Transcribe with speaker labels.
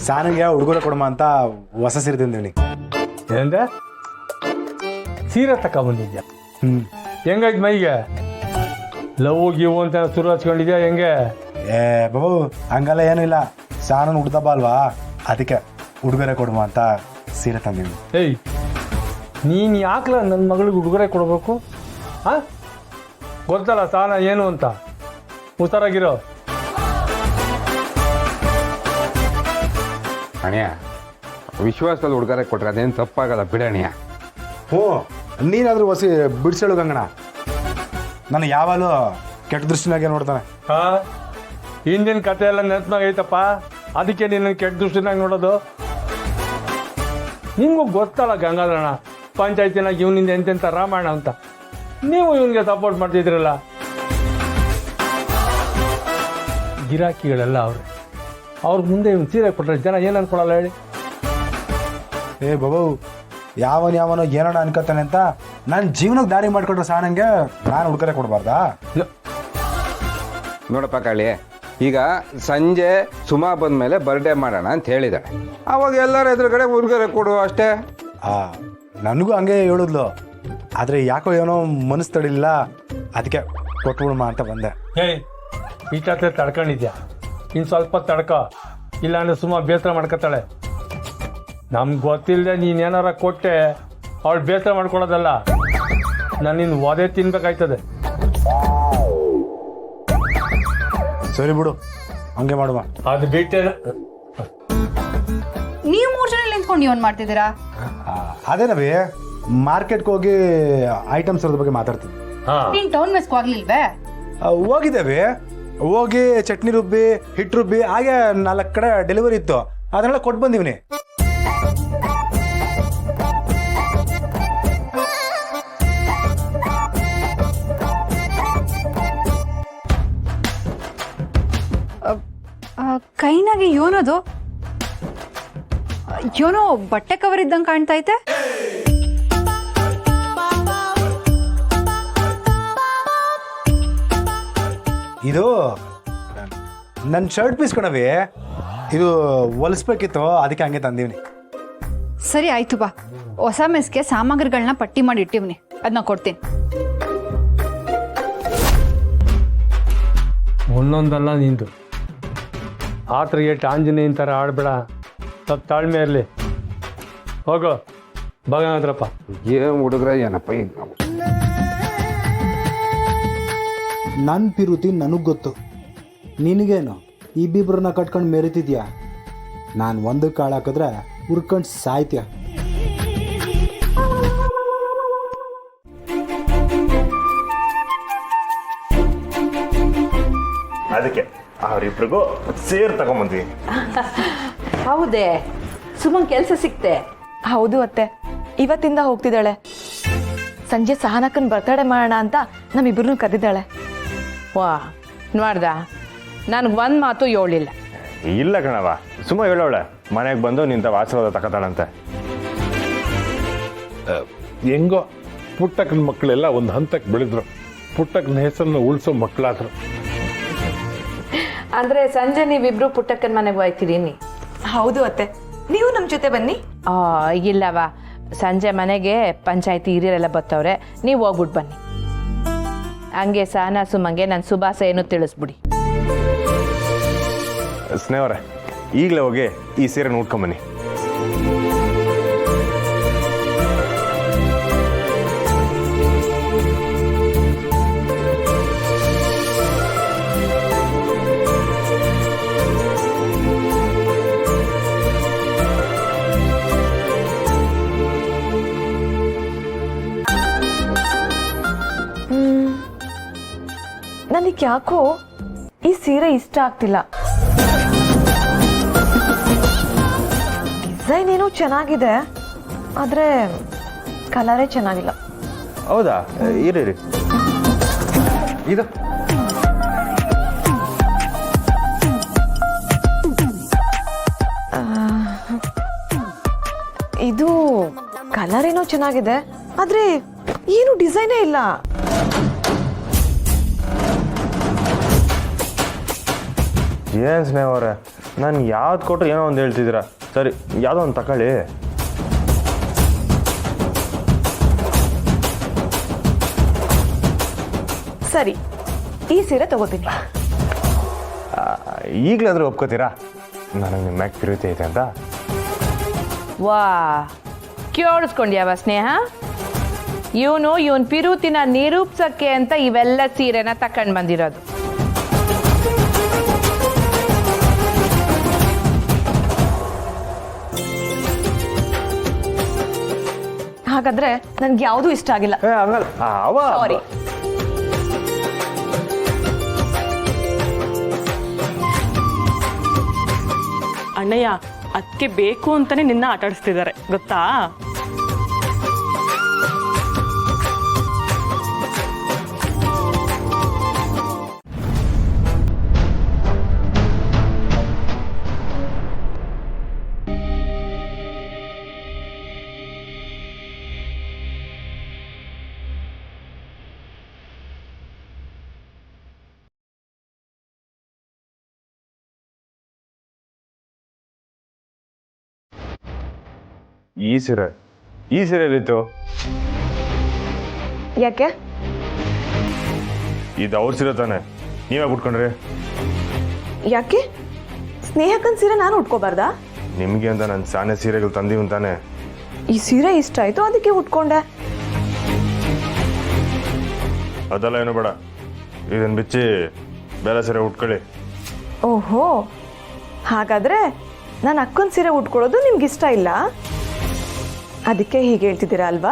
Speaker 1: ಸಾನಿಗೆ ಹುಡುಗರ ಕೊಡಮ್ಮ ಅಂತ ಹೊಸ ಸೀರೆ ತಂದೀನಿ.
Speaker 2: ಏನಂದ್ರೆ ಸೀರೆ ತಗೊಂಬಂದಿದ್ಯಾ? ಹೆಂಗಾಯ್ತು ಮೈಗೆ? ಲವ್ ಗಿವ್ ಅಂತ ಶುರು ಹಚ್ಕೊಂಡಿದ್ಯಾ ಹೆಂಗೆ?
Speaker 1: ಏ ಬಾಬು ಹಂಗೆಲ್ಲ ಏನಿಲ್ಲ, ಸಾನನ್ ಹುಡ್ದಬ್ಬ ಅಲ್ವಾ, ಅದಕ್ಕೆ ಉಡುಗೊರೆ ಕೊಡುವ ಅಂತ ಸೀರೆ ತಂದೀನಿ.
Speaker 2: ಏಯ್, ನೀನು ಯಾಕಲ ನನ್ನ ಮಗಳಿಗೆ ಉಡುಗೊರೆ ಕೊಡಬೇಕು? ಹಾಂ, ಗೊತ್ತಲ್ಲ ಸಾನ ಏನು ಅಂತ, ಹುಷಾರಾಗಿರೋ.
Speaker 3: ಅಣ್ಯ, ವಿಶ್ವಾಸದಲ್ಲಿ ಉಡುಗೊರೆ ಕೊಟ್ರೆ ಅದೇನು ತಪ್ಪಾಗಲ್ಲ ಬಿಡಣ್ಯ.
Speaker 1: ಹ್ಞೂ, ನೀನಾದರೂ ಹೊಸಿ ಬಿಡಿಸೇಳು ಗಂಗಣ, ನನಗೆ ಯಾವಾಗಲೂ ಕೆಟ್ಟ ದೃಷ್ಟಿನಾಗೆ ನೋಡ್ತಾನೆ.
Speaker 2: ಹಾಂ, ಹಿಂದಿನ ಕತೆ ಎಲ್ಲ ನೆನಪಾಗೈತಪ್ಪ, ಅದಕ್ಕೆ ನಿನ್ನ ಕೆಟ್ಟ ದೃಷ್ಟಿನಾಗ ನೋಡೋದು. ನಿಮಗೂ ಗೊತ್ತಲ್ಲ ಗಂಗಾಧರಣ, ಪಂಚಾಯತಿನಾಗ ಇವನಿಂದ ಎಂತೆಂಥ ರಾಮಾಯಣ ಅಂತ. ನೀವು ಇವನಿಗೆ ಸಪೋರ್ಟ್ ಮಾಡ್ತಿದ್ರಲ್ಲ. ಗಿರಾಕಿಗಳೆಲ್ಲ ಅವ್ರ ಮುಂದೆ ಇವ್ನು ಸೀರೆ ಕೊಟ್ಟರೆ ಜನ ಏನು ಅನ್ಕೊಳ್ಳಲ್ಲ ಹೇಳಿ?
Speaker 1: ಏ ಬಾಬು, ಯಾವನೋ ಏನೋಣ ಅನ್ಕೋತಾನೆ ಅಂತ ನನ್ನ ಜೀವನಕ್ಕೆ ದಾರಿ ಮಾಡಿಕೊಟ್ರೆ ಸಾನಂಗೆ ನಾನು ಉಡುಗೊರೆ ಕೊಡಬಾರ್ದಾ?
Speaker 3: ನೋಡಪ್ಪ ಕಾಳಿ, ಈಗ ಸಂಜೆ ಸುಮಾ ಬಂದಮೇಲೆ ಬರ್ಡೇ ಮಾಡೋಣ ಅಂತ ಹೇಳಿದಾಳೆ. ಅವಾಗ ಎಲ್ಲರ ಎದುರುಗಡೆ ಉಡುಗೊರೆ ಕೊಡು ಅಷ್ಟೇ.
Speaker 1: ನನಗೂ ಹಂಗೆ ಹೇಳಿದ್ಲು, ಆದರೆ ಯಾಕೋ ಏನೋ ಮನಸ್ಸು ತಡಿಲಿಲ್ಲ, ಅದಕ್ಕೆ ಕೊಟ್ಬಿಡಮ್ಮ ಅಂತ ಬಂದೆ.
Speaker 2: ಏಯ್, ಈ ಕತೆ ತಡ್ಕೊಂಡಿದ್ಯಾ? ಇನ್ನು ಸ್ವಲ್ಪ ತಡ್ಕೊ, ಇಲ್ಲಾಂದ್ರೆ ಸುಮ್ಮ ಬೇಸರ ಮಾಡ್ಕೊತಾಳೆ. ನಮ್ಗೆ ಗೊತ್ತಿಲ್ಲದೆ ನೀನೇನಾರ ಕೊಟ್ಟೆ ಅವಳು ಬೇಸರ ಮಾಡ್ಕೊಳ್ಳೋದಲ್ಲ, ನಾನು ನಿನ್ನ ಒದೆ ತಿನ್ಬೇಕಾಯ್ತದೆ.
Speaker 1: ಸರಿ ಬಿಡು, ಹಂಗೆ ಮಾಡುವ.
Speaker 2: ಅದು ಬಿಟ್ಟೆ
Speaker 4: ನೀವು 3 ಜನ ನಿಂತ್ಕೊಂಡು ನೀವನ್ ಮಾಡ್ತಿದ್ದೀರಾ?
Speaker 1: ಅದೇನವಿ ಮಾರ್ಕೆಟ್ಗೆ ಹೋಗಿ ಐಟಮ್ಸ್ ಅದ್ರ ಬಗ್ಗೆ ಮಾತಾಡ್ತೀನಿ.
Speaker 4: ನೀನ್ ಟೌನ್ ಮೆಸ್ಗೆ ಹೋಗ್ಲಿಲ್ವೇ?
Speaker 1: ಹೋಗಿದ್ದೇವೆ, ಹೋಗಿ ಚಟ್ನಿ ರುಬ್ಬಿ ಹಿಟ್ಟು ರುಬ್ಬಿ ಹಾಗೆ 4 ಕಡೆ ಡೆಲಿವರಿ ಇತ್ತು, ಅದನ್ನೆಲ್ಲ ಕೊಟ್ಟು ಬಂದೀವಿ.
Speaker 4: ಕೈನಾಗೆ ಯೋನದು ಯೋನೋ ಬಟ್ಟೆ ಕವರ್ ಇದ್ದಂಗೆ ಕಾಣ್ತಾ ಐತೆ.
Speaker 1: ಇದು ನನ್ನ ಶರ್ಟ್ ಪೀಸ್ ಕಣವಿ, ಇದು ಹೊಲಿಸ್ಬೇಕಿತ್ತು, ಅದಕ್ಕೆ ಹಂಗೆ ತಂದೀವಿ.
Speaker 4: ಸರಿ ಆಯ್ತು ಬಾ, ಹೊಸ ಮೆಸ್ಗೆ ಸಾಮಗ್ರಿಗಳನ್ನ ಪಟ್ಟಿ ಮಾಡಿ ಇಟ್ಟಿವ್ನಿ, ಅದನ್ನ ಕೊಡ್ತೀನಿ.
Speaker 2: ಒಂದೊಂದಲ್ಲ ನಿಂದು ಆತ್ರಿಗೆ ಆಂಜನೇಯನ್ ಥರ ಆಡ್ಬೇಡ, ಸ್ವಲ್ಪ ತಾಳ್ಮೆ ಇರಲಿ. ಹೋಗೋ ಭಗವಂತರಪ್ಪ.
Speaker 3: ಏನು ಹುಡುಗ್ರ ಏನಪ್ಪ ಈಗ ನಾವು?
Speaker 1: ನನ್ನ ಪಿರುತಿ ನನಗೆ ಗೊತ್ತು, ನಿನಗೇನು ಇಬ್ಬಿಬ್ರನ್ನ ಕಟ್ಕೊಂಡು ಮೆರಿತಿದ್ಯಾ? ನಾನು ಒಂದು ಕಾಳು ಹಾಕಿದ್ರೆ ಹುರ್ಕೊಂಡು ಸಾಯ್ತೀಯ.
Speaker 5: ಅದಕ್ಕೆ ಅವರಿಬ್ರಿಗೂ ಸೇರ್ ತಗೊಂಬಂದ್ವಿ.
Speaker 6: ಹೌದೇ, ಸುಮನ್ ಕೆಲಸ ಸಿಕ್ತೆ?
Speaker 7: ಹೌದು ಅತ್ತೆ, ಇವತ್ತಿಂದ ಹೋಗ್ತಿದ್ದಾಳೆ. ಸಂಜೆ ಸಹನಕ್ಕನ್ ಬರ್ತಡೇ ಮಾಡೋಣ ಅಂತ ನಮ್ಮಿಬ್ರನ್ನೂ ಕರೆದಿದ್ದಾಳೆ.
Speaker 6: ವಾ, ನೋಡ್ದ, ನನಗೆ ಒಂದು ಮಾತು ಹೇಳಿಲ್ಲ.
Speaker 5: ಇಲ್ಲ ಕಣವ, ಸುಮ್ಮ ಹೇಳೋಳೆ ಮನೆಗೆ ಬಂದು ನಿಂತ ಆಶೀರ್ವಾದ ತಗೋತಾಳಂತೆ.
Speaker 8: ಹೆಂಗೋ ಪುಟ್ಟಕ್ಕನ ಮಕ್ಕಳೆಲ್ಲ ಒಂದು ಹಂತಕ್ಕೆ ಬೆಳೆದ್ರು, ಪುಟ್ಟಕ್ಕನ ಹೆಸರನ್ನು ಉಳಿಸೋ ಮಕ್ಕಳಾದ್ರು.
Speaker 6: ಅಂದ್ರೆ ಸಂಜೆ ನೀವಿಬ್ರು ಪುಟ್ಟಕ್ಕನ ಮನೆಗೆ ಹೋಯ್ತೀರಿ?
Speaker 7: ಹೌದು ಅತ್ತೆ, ನೀವು ನಮ್ಮ ಜೊತೆ ಬನ್ನಿ.
Speaker 6: ಇಲ್ಲವಾ, ಸಂಜೆ ಮನೆಗೆ ಪಂಚಾಯತಿ ಹಿರಿಯರೆಲ್ಲ ಬರ್ತವ್ರೆ, ನೀವು ಹೋಗ್ಬಿಟ್ಟು ಬನ್ನಿ. ಹಂಗೆ ಸಹನಾ ಸುಮಂಗೆ ನನ್ನ ಸುಭಾಸ ಏನು ತಿಳಿಸ್ಬಿಡಿ.
Speaker 5: ಸ್ನೇಹವ್ರೆ, ಈಗಲೇ ಹೋಗಿ ಈ ಸೀರೆ ನೋಡ್ಕೊಂಬನ್ನಿ.
Speaker 7: ನನಗೆ ಯಾಕೋ ಈ ಸೀರೆ ಇಷ್ಟ ಆಗ್ತಿಲ್ಲ. ಡಿಸೈನ್ ಏನೋ ಚೆನ್ನಾಗಿದೆ, ಆದ್ರೆ ಕಲರೇ ಚೆನ್ನಾಗಿಲ್ಲ.
Speaker 5: ಹೌದಾ? ಇರಿ ಇದು
Speaker 7: ಇದು ಕಲರ್ ಏನೋ ಚೆನ್ನಾಗಿದೆ, ಆದ್ರೆ ಏನು ಡಿಸೈನೇ ಇಲ್ಲ.
Speaker 5: ಏನು ಸ್ನೇಹವ್ರೆ, ನಾನು ಯಾವ್ದು ಕೊಟ್ಟರು ಏನೋ ಒಂದು ಹೇಳ್ತಿದ್ದೀರಾ. ಸರಿ, ಯಾವುದೋ ಒಂದು ತಗೊಳ್ಳಿ.
Speaker 7: ಸರಿ, ಈ ಸೀರೆ ತಗೋತೀನಿ.
Speaker 5: ಈಗಲಾದರೂ ಒಪ್ಕೋತೀರಾ ನನಗೆ ನಿಮ್ಮ ಮ್ಯಾಕ್ ಪ್ರೀತಿ ಐತೆ ಅಂತ?
Speaker 6: ವಾ, ಕೇಳಿಸ್ಕೊಂಡ್ಯಾವ ಸ್ನೇಹ? ಇವನ್ ಪಿರುತಿನ ನಿರೂಪಿಸಕ್ಕೆ ಅಂತ ಇವೆಲ್ಲ ಸೀರೆನ ತಕೊಂಡ್ ಬಂದಿರೋದು.
Speaker 7: ಹಾಗಾದ್ರೆ ನನ್ಗೆ ಯಾವುದೂ ಇಷ್ಟ ಆಗಿಲ್ಲ.
Speaker 5: ಹಂಗಲ್ಲ ಅವ
Speaker 7: ಸಾರಿ.
Speaker 9: ಅಣ್ಣಯ್ಯ, ಅದಕ್ಕೆ ಬೇಕು ಅಂತಾನೆ ನಿನ್ನ ಆಟ ಆಡಿಸ್ತಿದ್ದಾರೆ ಗೊತ್ತಾ?
Speaker 5: ಈ ಸೀರೆ ಎಲ್ಲಿತ್ತು?
Speaker 7: ಯಾಕೆ?
Speaker 5: ಇದು ಅವ್ರ ಸೀರೆ ತಾನೆ, ನೀವೇ ಉಟ್ಕೊಂಡ್ರಿ?
Speaker 7: ಯಾಕೆ ಸ್ನೇಹಕ್ಕನ್ ಸೀರೆ ನಾನು ಉಟ್ಕೋಬಾರ್ದಾ?
Speaker 5: ನಿಮಗೆ ಅಂತ ನಾನು ಸಾನೆ ಸೀರೆಗಳು ತಂದೀವಿ ತಾನೆ.
Speaker 7: ಈ ಸೀರೆ ಇಷ್ಟ ಆಯ್ತು, ಅದಕ್ಕೆ ಉಟ್ಕೊಂಡೆ.
Speaker 5: ಅದೆಲ್ಲ ಏನು ಬೇಡ, ಇದನ್ನು ಬಿಚ್ಚಿ ಬೇರೆ ಸೀರೆ ಉಟ್ಕೊಳ್ಳಿ.
Speaker 7: ಓಹೋ, ಹಾಗಾದ್ರೆ ನಾನು ಅಕ್ಕನ ಸೀರೆ ಉಟ್ಕೊಳ್ಳೋದು ನಿಮ್ಗೆ ಇಷ್ಟ ಇಲ್ಲ, ಅದಕ್ಕೆ ಹೀಗೆ ಹೇಳ್ತಿದ್ದೀರಾ ಅಲ್ವಾ?